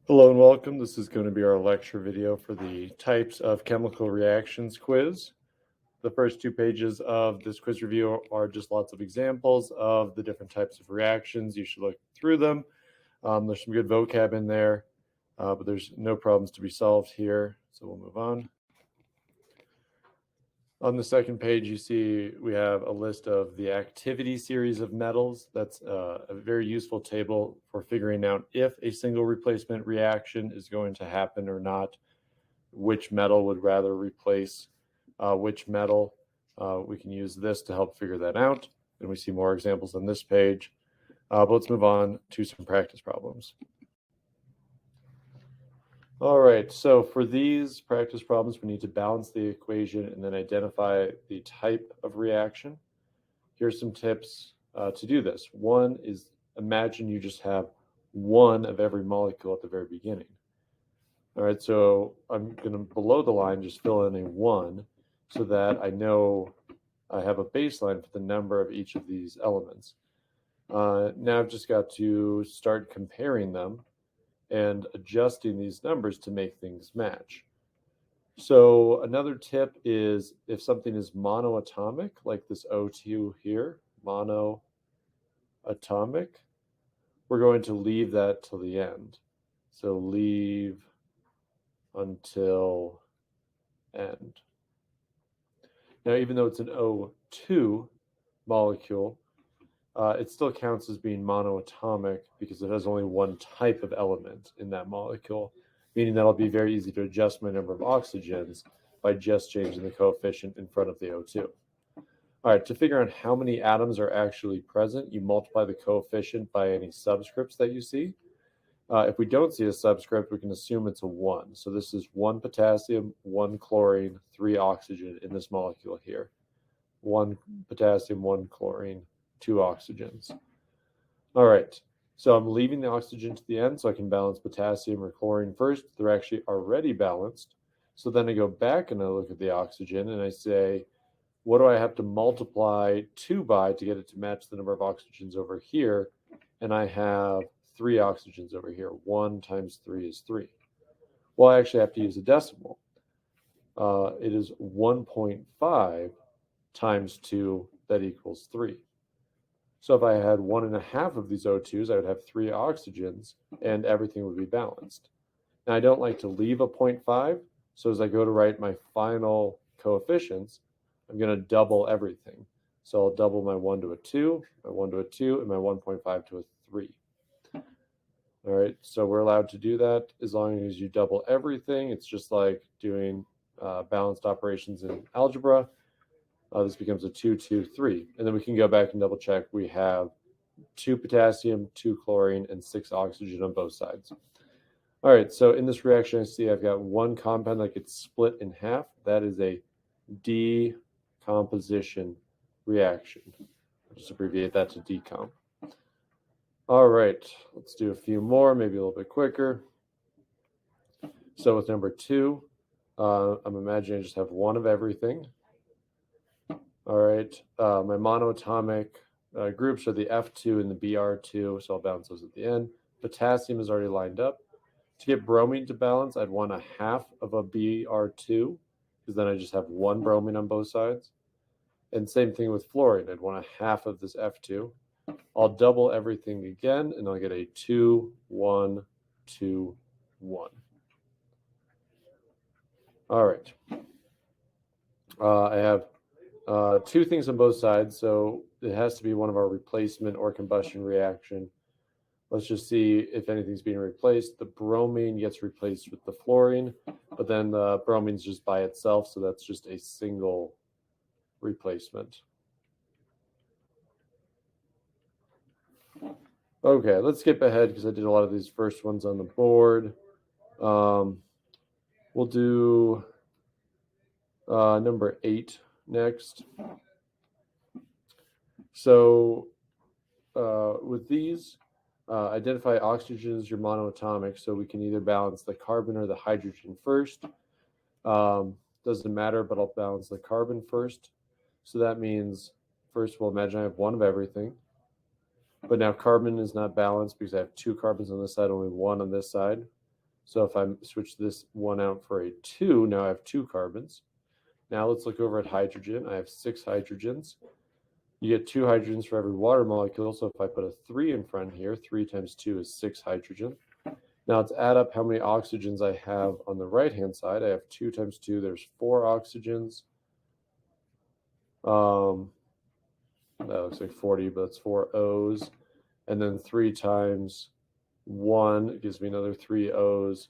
Hello and welcome. This is going to be our lecture video for the types of chemical reactions quiz. The first 2 pages of this quiz review are just lots of examples of the different types of reactions. You should look through them. There's some good vocab in there, but there's no problems to be solved here. So we'll move on. On the second page, you see we have a list of the activity series of metals. That's a very useful table for figuring out if a single replacement reaction is going to happen or not, which metal would rather replace which metal. We can use this to help figure that out. And we see more examples on this page. But let's move on to some practice problems. All right, so for these practice problems, we need to balance the equation and then identify the type of reaction. Here's some tips to do this. One is imagine you just have one of every molecule at the very beginning. All right, so I'm going to, below the line, just fill in a 1 so that I know I have a baseline for the number of each of these elements. Now I've just got to start comparing them and adjusting these numbers to make things match. So another tip is if something is monoatomic, like this O2 here, monoatomic, we're going to leave that till the end. So leave until end. Now, even though it's an O2 molecule, it still counts as being monoatomic because it has only one type of element in that molecule, meaning that it'll be very easy to adjust my number of oxygens by just changing the coefficient in front of the O2. All right, to figure out how many atoms are actually present, you multiply the coefficient by any subscripts that you see. If we don't see a subscript, we can assume it's a 1. So this is 1 potassium, 1 chlorine, 3 oxygen in this molecule here. 1 potassium, 1 chlorine, 2 oxygens. All right, so I'm leaving the oxygen to the end so I can balance potassium or chlorine first. They're actually already balanced. So then I go back and I look at the oxygen and I say, what do I have to multiply 2 by to get it to match the number of oxygens over here? And I have 3 oxygens over here. 1 times 3 is 3. Well, I actually have to use a decimal. It is 1.5 times 2 that equals 3. So if I had 1.5 of these O2s, I would have 3 oxygens and everything would be balanced. Now I don't like to leave a 0.5, so as I go to write my final coefficients, I'm going to double everything. So I'll double my 1 to a 2, my 1 to a 2, and my 1.5 to a 3. All right, so we're allowed to do that as long as you double everything. It's just like doing balanced operations in algebra. This becomes a 2, 2, 3. And then we can go back and double check. We have 2 potassium, 2 chlorine, and 6 oxygen on both sides. All right, so in this reaction, I see I've got one compound that gets split in half. That is a decomposition reaction. I'll just abbreviate that to decomp. All right, let's do a few more, maybe a little bit quicker. So with number 2, I'm imagining I just have one of everything. All right, my monoatomic groups are the F2 and the Br2, so I'll balance those at the end. Potassium is already lined up. To get bromine to balance, I'd want a half of a Br2, because then I just have one bromine on both sides. And same thing with fluorine. I'd want a half of this F2. I'll double everything again, and I'll get a 2, 1, 2, 1. All right. I have 2 things on both sides, so it has to be one of our replacement or combustion reaction. Let's just see if anything's being replaced. The bromine gets replaced with the fluorine, but then the bromine's just by itself, so that's just a single replacement. Okay, let's skip ahead because I did a lot of these first ones on the board. We'll do number 8 next. So with these, identify oxygen as your monoatomic, so we can either balance the carbon or the hydrogen first. Doesn't matter, but I'll balance the carbon first. So that means, first we'll imagine I have one of everything. But now carbon is not balanced because I have 2 carbons on this side, only 1 on this side. So if I switch this one out for a 2, now I have 2 carbons. Now let's look over at hydrogen. I have 6 hydrogens. You get 2 hydrogens for every water molecule. So if I put a 3 in front here, 3 times 2 is 6 hydrogen. Now let's add up how many oxygens I have on the right-hand side. I have 2 times 2, there's 4 oxygens. That looks like 40, but it's 4 O's. And then 3 times 1 gives me another 3 O's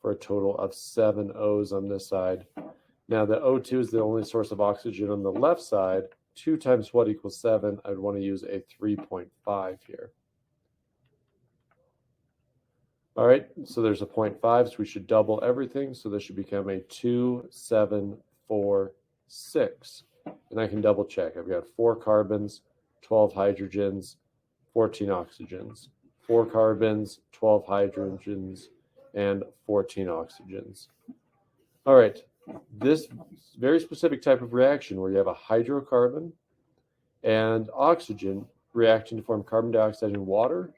for a total of 7 O's on this side. Now the O2 is the only source of oxygen on the left side. 2 times what equals 7? I'd want to use a 3.5 here. All right, so there's a 0.5, so we should double everything. So this should become a 2, 7, 4, 6. And I can double check. I've got 4 carbons, 12 hydrogens, 14 oxygens. 4 carbons, 12 hydrogens, and 14 oxygens. All right, this very specific type of reaction where you have a hydrocarbon and oxygen reacting to form carbon dioxide and water,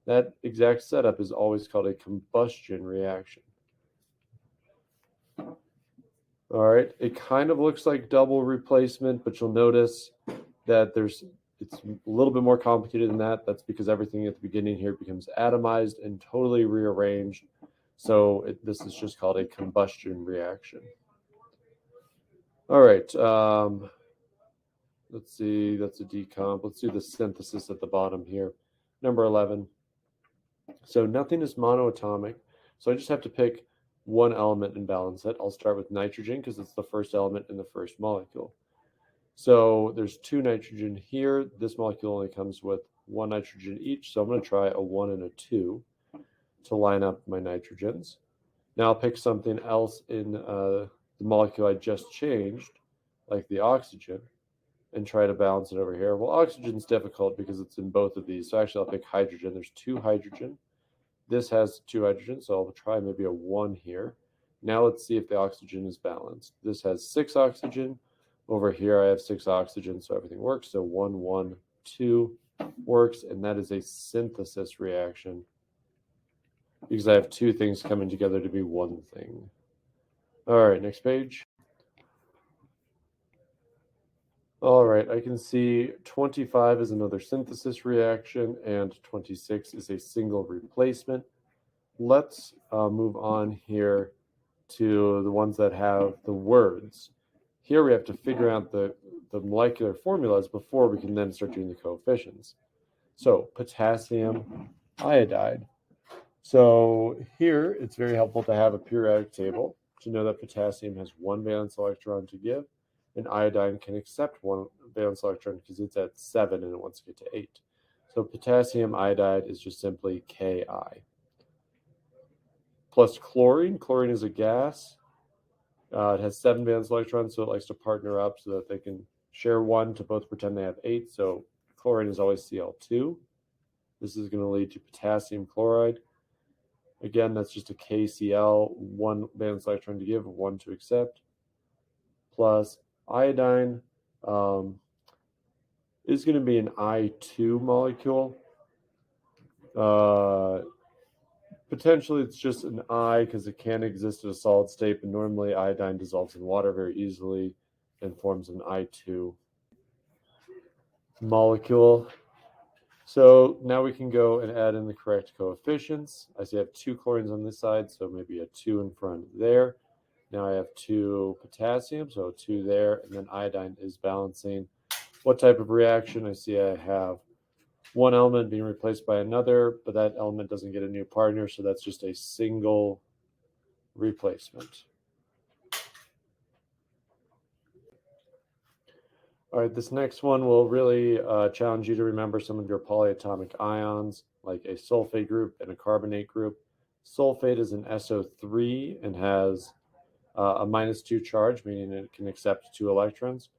that exact setup is always called a combustion reaction. All right, it kind of looks like double replacement, but you'll notice that it's a little bit more complicated than that. That's because everything at the beginning here becomes atomized and totally rearranged. So this is just called a combustion reaction. All right, let's see, that's a decomp. Let's do the synthesis at the bottom here. Number 11. So nothing is monoatomic. So I just have to pick one element and balance it. I'll start with nitrogen because it's the first element in the first molecule. So there's 2 nitrogen here. This molecule only comes with 1 nitrogen each. So I'm going to try a 1 and a 2 to line up my nitrogens. Now I'll pick something else in the molecule I just changed, like the oxygen, and try to balance it over here. Well, oxygen's difficult because it's in both of these. So actually I'll pick hydrogen. There's 2 hydrogen. This has 2 hydrogen, so I'll try maybe a 1 here. Now let's see if the oxygen is balanced. This has 6 oxygen. Over here I have 6 oxygen, so everything works. So 1, 1, 2 works, and that is a synthesis reaction because I have 2 things coming together to be one thing. All right, next page. All right, I can see 25 is another synthesis reaction, and 26 is a single replacement. Let's move on here to the ones that have the words. Here we have to figure out the molecular formulas before we can then start doing the coefficients. So potassium iodide. So here it's very helpful to have a periodic table to know that potassium has 1 valence electron to give, and iodine can accept 1 valence electron because it's at 7 and it wants to get to 8. So potassium iodide is just simply Ki. Plus chlorine. Chlorine is a gas. It has 7 valence electrons, so it likes to partner up so that they can share 1 to both pretend they have 8. So chlorine is always Cl2. This is going to lead to potassium chloride. Again, that's just a KCl, 1 valence electron to give, 1 to accept. Plus iodine is going to be an I2 molecule. Potentially it's just an I because it can exist in a solid state, but normally iodine dissolves in water very easily and forms an I2 molecule. So now we can go and add in the correct coefficients. I see I have 2 chlorines on this side, so maybe a 2 in front there. Now I have 2 potassium, so a 2 there, and then iodine is balancing. What type of reaction? I see I have 1 element being replaced by another, but that element doesn't get a new partner, so that's just a single replacement. All right, this next one will really challenge you to remember some of your polyatomic ions, like a sulfate group and a carbonate group. Sulfate is an SO3 and has a -2 charge, meaning it can accept 2 electrons.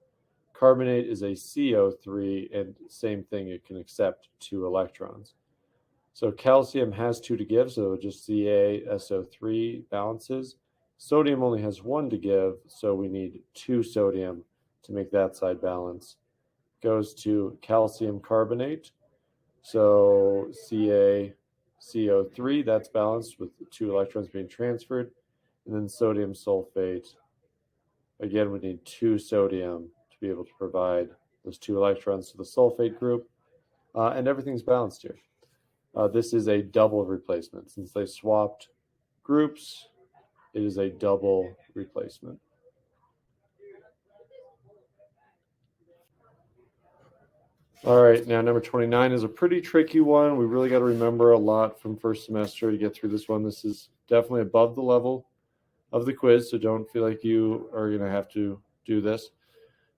Carbonate is a CO3, and same thing, it can accept 2 electrons. So calcium has 2 to give, so just CaSO3 balances. Sodium only has 1 to give, so we need 2 sodium to make that side balance. Goes to calcium carbonate, so CaCO3 CO3, that's balanced with 2 electrons being transferred. And then sodium sulfate. Again, we need 2 sodium to be able to provide those 2 electrons to the sulfate group. And everything's balanced here. This is a double replacement. Since they swapped groups, it is a double replacement. All right, now number 29 is a pretty tricky one. We really got to remember a lot from first semester to get through this one. This is definitely above the level of the quiz, so don't feel like you are going to have to do this.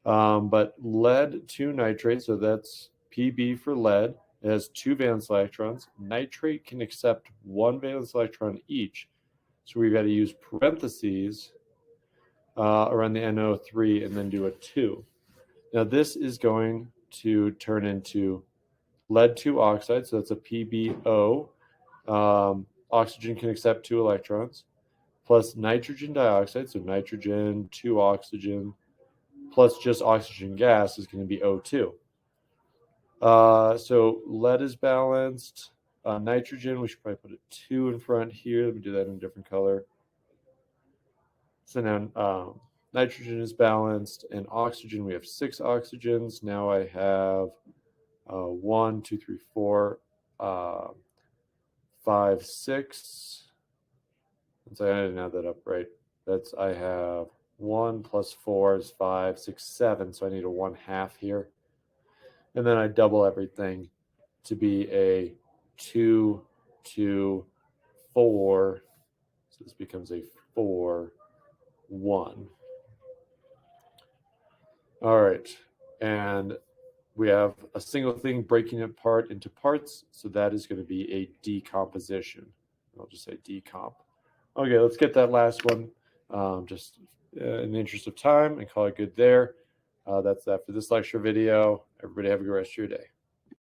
But lead 2 nitrate, so that's Pb for lead. It has 2 valence electrons. Nitrate can accept 1 valence electron each, so we've got to use parentheses around the NO3 and then do a 2. Now this is going to turn into lead 2 oxide, so that's a PbO. Oxygen can accept 2 electrons, plus nitrogen dioxide, so nitrogen, 2 oxygen, plus just oxygen gas is going to be O2. So lead is balanced. Nitrogen, we should probably put a 2 in front here. Let me do that in a different color. So now nitrogen is balanced, and oxygen, we have 6 oxygens. Now I have 1, 2, 3, 4, 5, 6. Let's say I didn't add that up right. I have 1 plus 4 is 5, 6, 7. So I need a 1/2 here. And then I double everything to be a 2, 2, 4. So this becomes a 4, 1. All right. And we have a single thing breaking it apart into parts. So that is going to be a decomposition. I'll just say decomp. Okay, let's get that last one just in the interest of time and call it good there. That's that for this lecture video. Everybody have a good rest of your day.